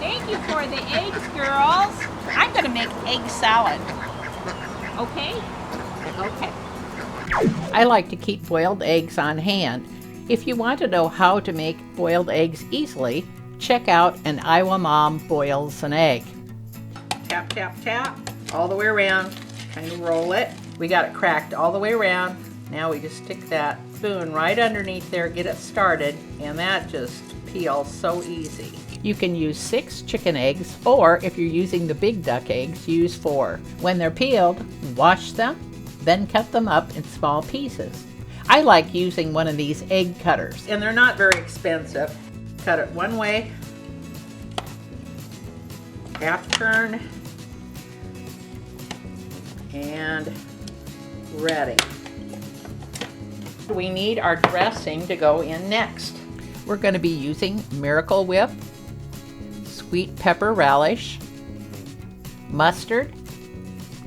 Thank you for the eggs, girls. I'm gonna make egg salad. Okay? Okay. I like to keep boiled eggs on hand. If you want to know how to make boiled eggs easily, check out An Iowa Mom Boils an Egg. Tap, tap, tap, all the way around. Kind of roll it. We got it cracked all the way around. Now we just stick that spoon right underneath there, get it started, and that just peels so easy. You can use 6 chicken eggs, or if you're using the big duck eggs, use 4. When they're peeled, wash them, then cut them up in small pieces. I like using one of these egg cutters, and they're not very expensive. Cut it one way, half turn, and ready. We need our dressing to go in next. We're going to be using Miracle Whip, sweet pepper relish, mustard,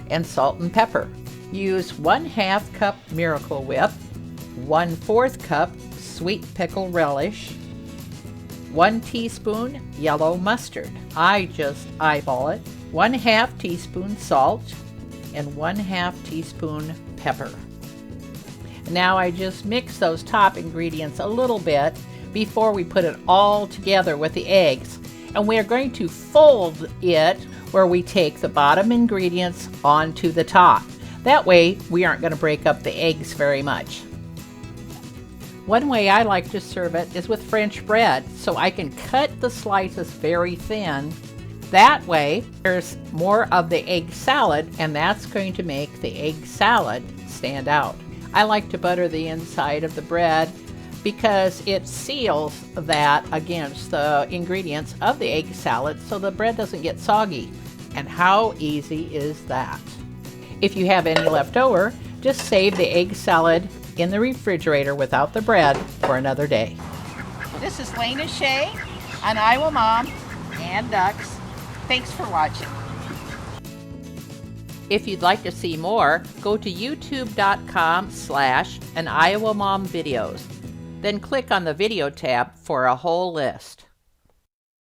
and salt and pepper. Use 1/2 cup Miracle Whip, 1/4 cup sweet pickle relish, 1 teaspoon yellow mustard. I just eyeball it. 1/2 teaspoon salt and 1/2 teaspoon pepper. Now I just mix those top ingredients a little bit before we put it all together with the eggs. And we are going to fold it where we take the bottom ingredients onto the top. That way we aren't going to break up the eggs very much. One way I like to serve it is with French bread, so I can cut the slices very thin. That way there's more of the egg salad, and that's going to make the egg salad stand out. I like to butter the inside of the bread because it seals that against the ingredients of the egg salad so the bread doesn't get soggy. And how easy is that? If you have any left over, just save the egg salad in the refrigerator without the bread for another day. This is Lena Shea on Iowa Mom and Ducks. Thanks for watching. If you'd like to see more, go to youtube.com/An Iowa Mom Videos. Then click on the video tab for a whole list.